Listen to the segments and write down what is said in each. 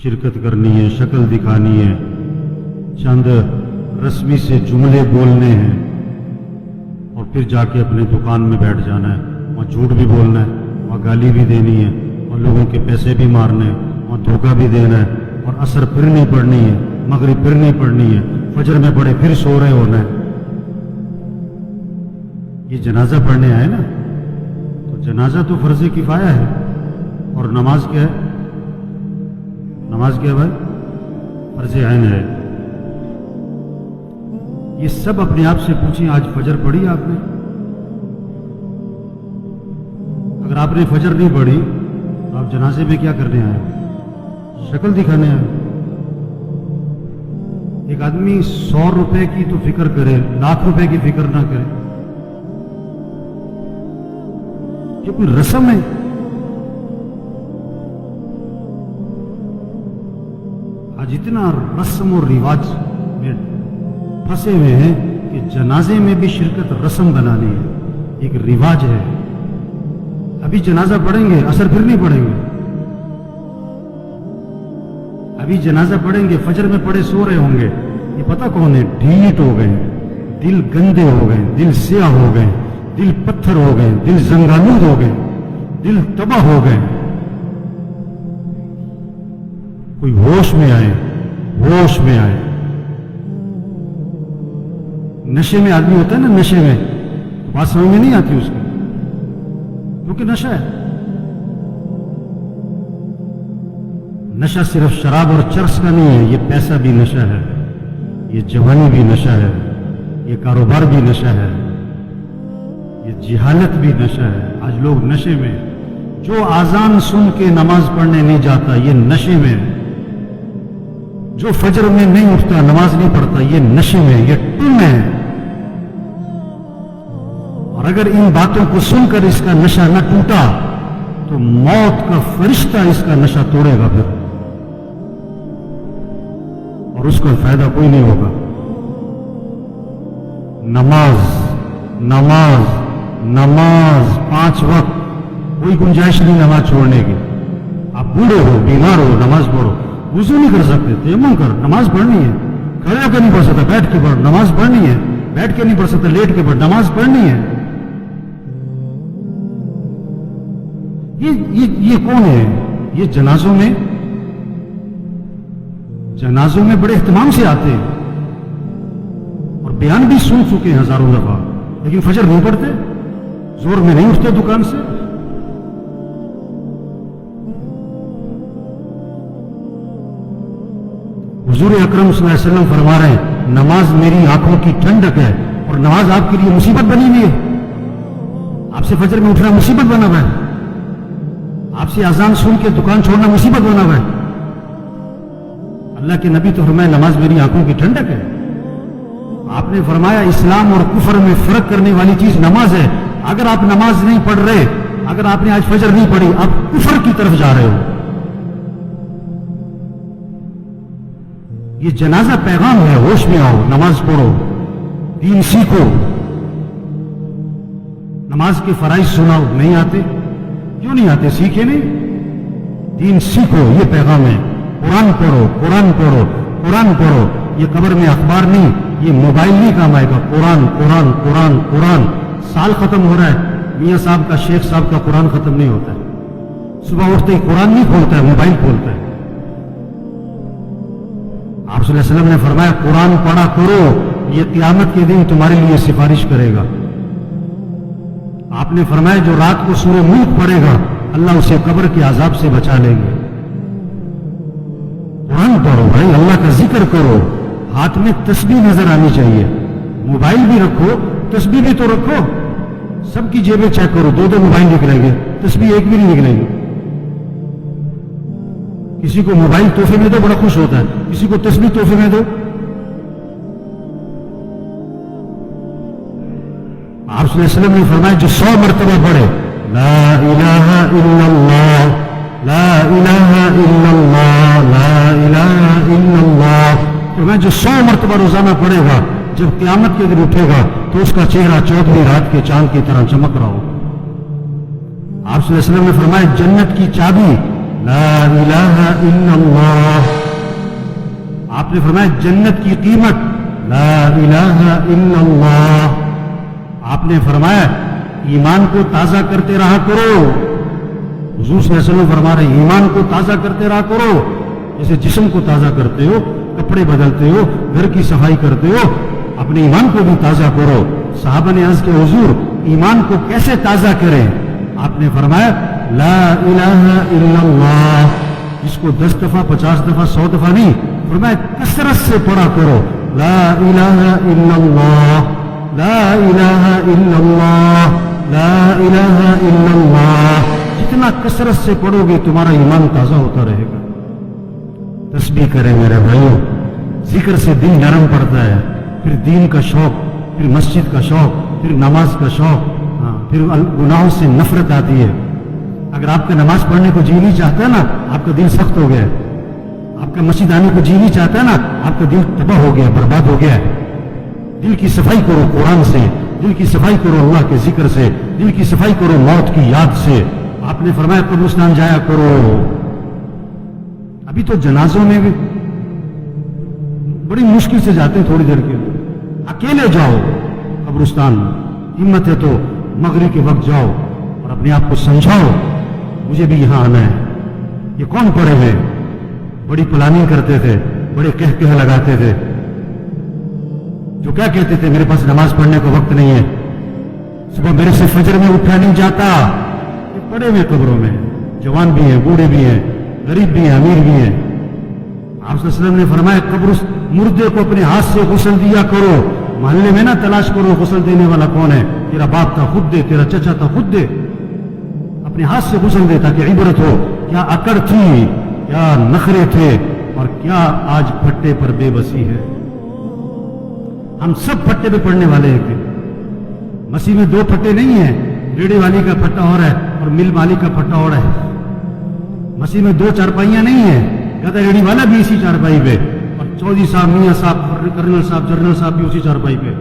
शिरकत करनी है, शक्ल दिखानी है, चंद रस्मी से जुमले बोलने हैं और फिर जाके अपने दुकान में बैठ जाना है, वहाँ झूठ भी बोलना है, वहाँ गाली भी देनी है और लोगों के पैसे भी मारने हैं, वहाँ धोखा भी देना है और असर फिर नहीं पढ़नी है, मगरिब फिर नहीं पढ़नी है, फजर में पढ़े फिर सो रहे होना है। ये जनाजा पढ़ने आए ना, तो जनाजा तो फर्ज किफाया है और नमाज क्या है? नमाज क्या है भाई? फर्ज ऐन है। ये सब अपने आप से पूछें, आज फजर पढ़ी आपने? अगर आपने फजर नहीं पढ़ी तो आप जनाजे में क्या करने आए? शक्ल दिखाने आए। एक आदमी 100 रुपए की तो फिक्र करे, लाख रुपए की फिक्र ना करे। ये कोई रस्म है? आज इतना रस्म और रिवाज में फंसे हुए हैं कि जनाजे में भी शिरकत रस्म बनानी है, एक रिवाज है। अभी जनाजा पढ़ेंगे, असर फिर नहीं पढ़ेंगे। अभी जनाजा पढ़ेंगे, फजर में पढ़े सो रहे होंगे। ये पता कौन है? ढीठ हो गए, दिल गंदे हो गए, दिल स्याह हो गए, दिल पत्थर हो गए, दिल जंगालूद हो गए, दिल तबाह हो गए। कोई होश में आए, होश में आए। नशे में आदमी होता है ना, नशे में तो बात समझ में नहीं आती उसकी, क्योंकि नशा है। नशा सिर्फ शराब और चरस का नहीं है, ये पैसा भी नशा है, ये जवानी भी नशा है, ये कारोबार भी नशा है, ये जिहालत भी नशा है। आज लोग नशे में, जो आजान सुन के नमाज पढ़ने नहीं जाता ये नशे में, जो फजर में नहीं उठता नमाज नहीं पढ़ता ये नशे में, ये टुन है। और अगर इन बातों को सुनकर इसका नशा न टूटा तो मौत का फरिश्ता इसका नशा तोड़ेगा फिर, और उसका फायदा कोई नहीं होगा। नमाज नमाज नमाज 5 वक्त, कोई गुंजाइश नहीं नमाज छोड़ने की। आप बूढ़े हो, बीमार हो, नमाज पढ़ो। वुज़ू नहीं कर सकते, तयम्मुम कर, नमाज पढ़नी है। खड़े होकर नहीं पढ़ सकता, बैठ के पढ़, नमाज पढ़नी है। बैठ के नहीं पढ़ सकता, लेट के पढ़, नमाज पढ़नी है। ये कौन है? ये जनाजों में बड़े एहतमाम से आते हैं और बयान भी सुन चुके हैं हजारों दफा, लेकिन फजर नहीं पढ़ते, जोर में नहीं उठते दुकान से। हुजूर अकरम सल्लल्लाहु अलैहि वसल्लम फरमा रहे हैं, नमाज मेरी आंखों की ठंडक है। और नमाज आपके लिए मुसीबत बनी हुई है। आपसे फजर में उठना मुसीबत बना हुआ है, आपसे अजान सुन के दुकान छोड़ना मुसीबत बना हुआ है। अल्लाह के नबी तो फरमाया नमाज मेरी आंखों की ठंडक है। आपने फरमाया इस्लाम और कुफर में फर्क करने वाली चीज नमाज है। अगर आप नमाज नहीं पढ़ रहे, अगर आपने आज फजर नहीं पढ़ी, आप कुफर की तरफ जा रहे हो। ये जनाजा पैगाम है, होश में आओ, नमाज पढ़ो, दीन सीखो। नमाज के फराइज सुनाओ, नहीं आते? क्यों नहीं आते? सीखे नहीं, दीन सीखो, ये पैगाम है। कुरान पढ़ो, कुरान पढ़ो, कुरान पढ़ो। ये कब्र में अखबार नहीं, ये मोबाइल नहीं काम आएगा। कुरान कुरान कुरान कुरान। साल खत्म हो रहा है, मियाँ साहब का, शेख साहब का कुरान खत्म नहीं होता है। सुबह उठते ही कुरान नहीं खोलता है, मोबाइल खोलता है। आप सल्लल्लाहु अलैहि वसल्लम ने फरमाया कुरान पढ़ा करो, ये क़यामत के दिन तुम्हारे लिए सिफारिश करेगा। आपने फरमाया जो रात को सूरह मुल्क पढ़ेगा अल्लाह उसे कब्र के अजाब से बचा लेंगे। कुरान पढ़ो भाई, अल्लाह का जिक्र करो। हाथ में तस्बीह नजर आनी चाहिए। मोबाइल भी रखो, तस्बीह भी तो रखो। सबकी जेबें चेक करो, 2-2 मोबाइल निकलेंगे, तस्बीह एक भी नहीं निकलेगी। किसी को मोबाइल तोहफे में दो, बड़ा खुश होता है। किसी को तस्बीह तोहफे में दो। आप सल्लल्लाहु अलैहि वसल्लम ने फरमाया जो 100 मरतबा पढ़े ला इलाहा इल्लल्लाह, ला इलाहा इल्लल्लाह, ला इलाहा इल्लल्लाह, फरमाया जो 100 मरतबा रोजाना पढ़ेगा, जब क़यामत के दिन उठेगा तो उसका चेहरा 14वीं रात के चांद की तरह चमक रहा हो। आप सल्लल्लाहु अलैहि वसल्लम ने फरमाया जन्नत की चाबी ला इलाहा इल्लल्लाह, آپ نے فرمایا جنت کی قیمت لا الہ الا اللہ. آپ نے فرمایا ایمان کو تازہ کرتے رہا کرو. حضور صلی اللہ علیہ وسلم فرما رہے ایمان کو تازہ کرتے رہا کرو. جیسے جسم کو تازہ کرتے ہو, کپڑے بدلتے ہو, گھر کی صفائی کرتے ہو, اپنے ایمان کو بھی تازہ کرو. صحابہ نے عرض کیا حضور ایمان کو کیسے تازہ کریں؟ آپ نے فرمایا لا الہ الا اللہ. اس کو 10 دفعہ 50 دفعہ 100 دفعہ نہیں, فرمایا کثرت سے پڑھا کرو. لا الہ الا اللہ, لا الہ الا اللہ, لا الہ الا اللہ. جتنا کثرت سے پڑھو گے تمہارا ایمان تازہ ہوتا رہے گا. تسبیح کریں میرے بھائیوں, ذکر سے دل نرم پڑتا ہے, پھر دین کا شوق, پھر مسجد کا شوق, پھر نماز کا شوق, پھر گناہوں سے نفرت آتی ہے. اگر آپ کا نماز پڑھنے کو جی نہیں چاہتا ہے نا, آپ کا دل سخت ہو گیا ہے. آپ کا مسجد آنے کو جی نہیں چاہتا ہے نا, آپ کا دل تباہ ہو گیا, برباد ہو گیا ہے. دل کی صفائی کرو قرآن سے, دل کی صفائی کرو اللہ کے ذکر سے, دل کی صفائی کرو موت کی یاد سے. آپ نے فرمایا قبرستان جایا کرو. ابھی تو جنازوں میں بھی بڑی مشکل سے جاتے ہیں, تھوڑی دیر کے لیے اکیلے جاؤ قبرستان. ہمت ہے تو مغرب کے وقت جاؤ اور اپنے آپ کو سمجھاؤ مجھے بھی یہاں آنا ہے. یہ کون پڑے ہوئے بڑی پلاننگ کرتے تھے, بڑے کہہ لگاتے تھے, جو کیا کہتے تھے میرے پاس نماز پڑھنے کو وقت نہیں ہے, صبح میرے سے فجر میں اٹھا نہیں جاتا. یہ پڑے ہوئے قبروں میں, جوان بھی ہیں, بوڑھے بھی ہیں, غریب بھی ہیں, امیر بھی ہیں. آپ صلی اللہ علیہ وسلم نے فرمایا قبر مردے کو اپنے ہاتھ سے غسل دیا کرو. محلے میں نہ تلاش کرو غسل دینے والا کون ہے, تیرا باپ تھا خود دے, تیرا چچا تھا خود دے. اپنے ہاتھ سے غسل دے تاکہ عبرت ہو. کیا اکڑ تھی, کیا نخرے تھے, اور کیا آج پھٹے پر بے بسی ہے. ہم سب پھٹے پہ پڑنے والے ہیں. مسیح میں 2 پھٹے نہیں ہیں, ریڑے والی کا پھٹا اور ہے اور مل والی کا پھٹا اور ہے. مسیح میں 2 چارپائیاں نہیں ہیں, کہتا ریڑی والا بھی اسی چارپائی پہ, اور چودھری صاحب, میاں صاحب, کرنل صاحب, جنرل صاحب بھی اسی چارپائی پہ.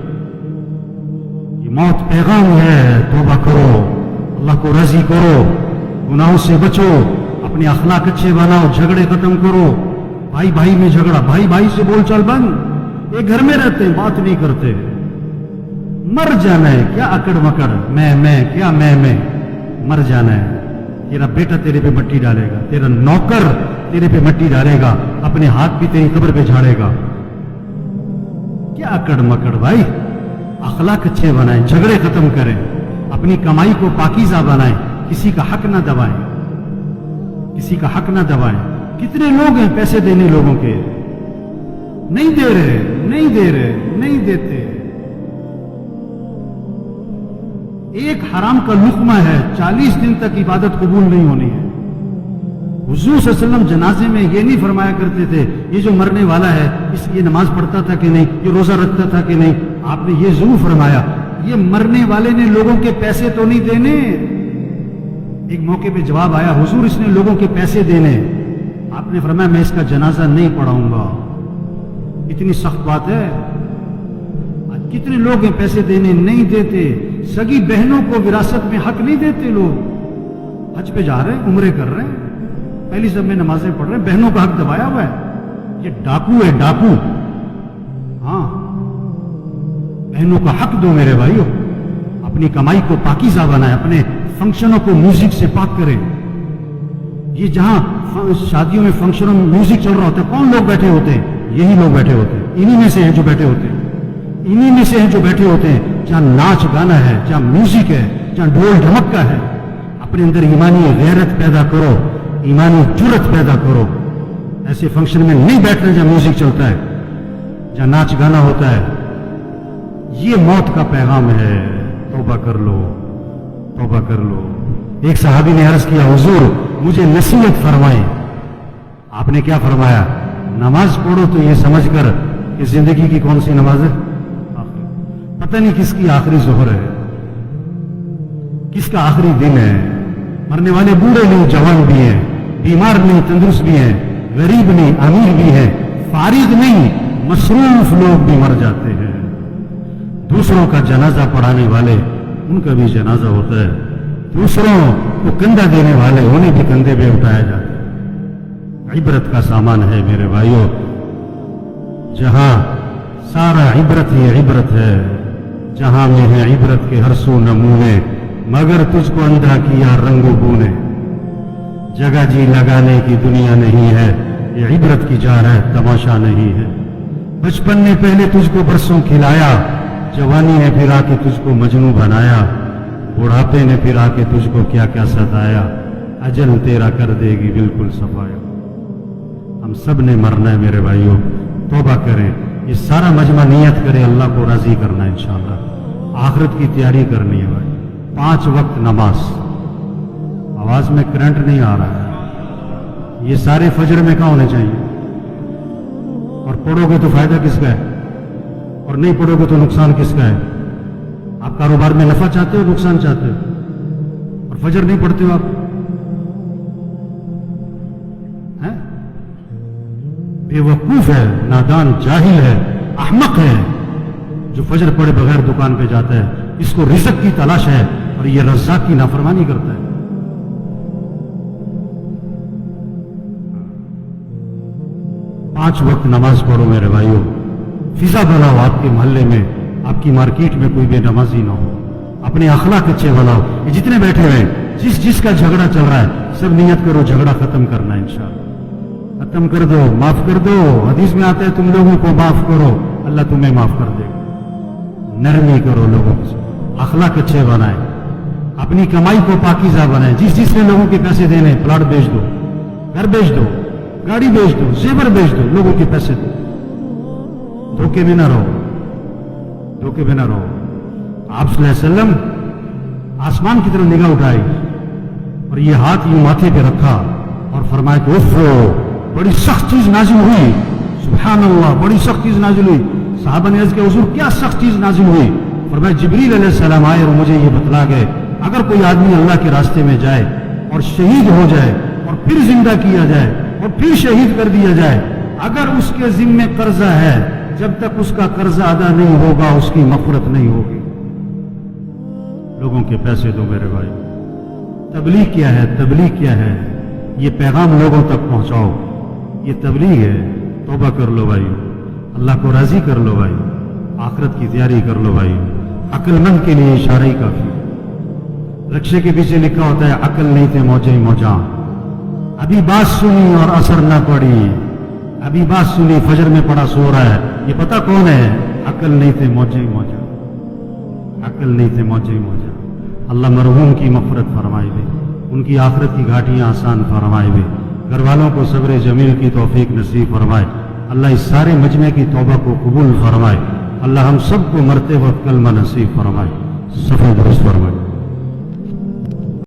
یہ موت پیغام ہے, توبہ کرو, اللہ کو راضی کرو, گناہوں سے بچو, اپنے اخلاق اچھے بناؤ, جھگڑے ختم کرو. بھائی بھائی میں جھگڑا, بھائی بھائی سے بول چال بند. ایک گھر میں رہتے ہیں, بات نہیں کرتے. مر جانا ہے, کیا اکڑ مکڑ, میں کیا میں مر جانا ہے. تیرا بیٹا تیرے پہ مٹی ڈالے گا, تیرا نوکر تیرے پہ مٹی ڈالے گا, اپنے ہاتھ بھی تیری قبر پہ جھاڑے گا. کیا اکڑ مکڑ بھائی. اخلاق اچھے بنائیں, جھگڑے ختم کریں, اپنی کمائی کو پاکیزہ بنائیں, کسی کا حق نہ دبائیں, کسی کا حق نہ دبائیں. کتنے لوگ ہیں پیسے دینے لوگوں کے, نہیں دے رہے, نہیں دے رہے, نہیں دیتے. ایک حرام کا لقمہ ہے, 40 دن تک عبادت قبول نہیں ہونی ہے. حضور صلی اللہ علیہ وسلم جنازے میں یہ نہیں فرمایا کرتے تھے یہ جو مرنے والا ہے اس یہ نماز پڑھتا تھا کہ نہیں, یہ روزہ رکھتا تھا کہ نہیں. آپ نے یہ ضرور فرمایا یہ مرنے والے نے لوگوں کے پیسے تو نہیں دینے. ایک موقع پہ جواب آیا, حضور اس نے لوگوں کے پیسے دینے. آپ نے فرمایا میں اس کا جنازہ نہیں پڑھاؤں گا. اتنی سخت بات ہے. کتنے لوگ ہیں پیسے دینے نہیں دیتے. سگی بہنوں کو وراثت میں حق نہیں دیتے. لوگ حج پہ جا رہے ہیں, عمرے کر رہے ہیں, پہلی سب میں نمازیں پڑھ رہے ہیں, بہنوں کا حق دبایا ہوا ہے. یہ ڈاکو ہے, ڈاکو. ہاں, بہنوں کا حق دو میرے بھائیوں. اپنی کمائی کو پاکیزہ بنائیں, اپنے فنکشنوں کو میوزک سے پاک کریں. یہ جہاں شادیوں میں فنکشنوں میں میوزک چل رہا ہوتا ہے, کون لوگ بیٹھے ہوتے ہیں؟ یہی لوگ بیٹھے ہوتے ہیں. انہی میں سے ہیں جو بیٹھے ہوتے ہیں, انہی میں سے ہیں جو بیٹھے ہوتے ہیں. جہاں ناچ گانا ہے, جہاں میوزک ہے, جہاں ڈھول ڈھمکا ہے, اپنے اندر ایمانی غیرت پیدا کرو, ایمانی جرت پیدا کرو. ایسے فنکشن میں نہیں بیٹھنا جہاں میوزک چلتا ہے, جہاں ناچ گانا ہوتا ہے. یہ موت کا پیغام ہے. توبہ کر لو, توبہ کر لو. ایک صحابی نے عرض کیا حضور مجھے نصیحت فرمائیں. آپ نے کیا فرمایا؟ نماز پڑھو تو یہ سمجھ کر کہ زندگی کی کون سی نماز ہے, پتہ نہیں کس کی آخری ظہر ہے, کس کا آخری دن ہے. مرنے والے بوڑھے نہیں, جوان بھی ہیں, بیمار نہیں, تندرست بھی ہیں, غریب نہیں, امیر بھی ہیں, فارغ نہیں, مصروف لوگ بھی مر جاتے ہیں. دوسروں کا جنازہ پڑھانے والے ان کا بھی جنازہ ہوتا ہے. دوسروں کو کندھا دینے والے انہیں بھی کندھے پہ اٹھایا جاتا ہے. عبرت کا سامان ہے میرے بھائیوں. जहां सारा इबरत ही इबरत है, जहां में है इबरत के हर सू नमूने, मगर तुझको अंधा किया रंगो बूने। जगह जी लगाने की दुनिया नहीं है, ये इबरत की जार है, तमाशा नहीं है। बचपन ने पहले तुझको बरसों खिलाया, जवानी ने फिर आके तुझको मजनू बनाया, बुढ़ापे ने फिर आके तुझको क्या क्या सताया, अजल तेरा कर देगी बिल्कुल सफाया। हम सब ने मरना है मेरे भाइयों, तौबा करें, ये सारा मजमा नियत करे अल्लाह को राजी करना है इंशाअल्लाह, आखिरत की तैयारी करनी है भाई। 5 वक्त नमाज, आवाज में करंट नहीं आ रहा है, ये सारे फजर में कहाँ होने चाहिए? और पढ़ोगे तो फायदा किसका है, और नहीं पढ़ोगे तो नुकसान किसका है? आप कारोबार में नफा चाहते हो, नुकसान चाहते हो, और फजर नहीं पढ़ते हो आप, हैं? बेवकूफ है, नादान, जाहिल है, अहमक है जो फजर पढ़े बगैर दुकान पे जाता है। इसको रिज़्क की तलाश है और ये रज़्ज़ाक़ की नाफरमानी करता है। पांच वक्त नमाज पढ़ो मेरे भाइयों, फिजा बनाओ आपके मोहल्ले में, आपकी मार्केट में कोई बेनमाजी ना हो, अपने अखलाक अच्छे बनाओ। ये जितने बैठे हुए हैं, जिसका झगड़ा चल रहा है, सब नियत करो झगड़ा खत्म करना है इंशाअल्लाह। खत्म कर दो, माफ कर दो। हदीस में आता है तुम लोगों को माफ करो, अल्लाह तुम्हें माफ कर देगा। नरमी करो लोगों से, अखलाक अच्छे बनाए, अपनी कमाई को पाकीज़ा बनाए। जिसने लोगों के पैसे देने, प्लाट बेच दो, घर बेच दो, गाड़ी बेच दो, जेवर बेच दो, लोगों के पैसे दो। धोखे में ना रहो, धोखे में ना रहो। आप सल्लल्लाहु अलैहि वसल्लम आसमान की तरफ निगाह उठाई और ये हाथ यूं माथे पे रखा और फरमाया कि उफ़, बड़ी सख्त चीज नाजिल हुई। सुभान अल्लाह, बड़ी सख्त चीज नाजिल हुई। साहबा ने अर्ज़ किया हुज़ूर क्या सख्त चीज नाजिल हुई? फरमाया जिब्रील अलैहिस्सलाम आए और मुझे ये बतला गए, अगर कोई आदमी अल्लाह के रास्ते में जाए और शहीद हो जाए और फिर जिंदा किया जाए और फिर शहीद कर दिया जाए, अगर उसके जिम्मे कर्जा है, जब तक उसका कर्जा अदा नहीं होगा उसकी मग़फ़िरत नहीं होगी। लोगों के पैसे दो मेरे भाई। तबलीग क्या है? तबलीग क्या है? ये पैगाम लोगों तक पहुंचाओ, ये तबलीग है। तौबा कर लो भाई, अल्लाह को राजी कर लो भाई, आखिरत की तैयारी कर लो भाई। अक्लमंद के लिए इशारा ही काफी। रक्षे के पीछे लिखा होता है अकल नहीं थे मौजे ही मौजा। अभी बात सुनी और असर न पड़ी, अभी बात सुनी फजर में पड़ा सो रहा है, ये पता कौन है? अकल नहीं थे मौजे ही मौजा, अकल नहीं थे मौजे ही मौजा। अल्लाह मरहूम की मग़फ़िरत फरमाए भी, उनकी आखिरत की घाटियां आसान फरमाए भी, घर वालों को सब्र जमील की तौफीक नसीब फरमाए। अल्लाह इस सारे मजमे की तौबा को कबूल फरमाए। अल्लाह हम सबको मरते वक्त कलमा नसीब फरमाए। सफ़र दुरुस्त फरमाए।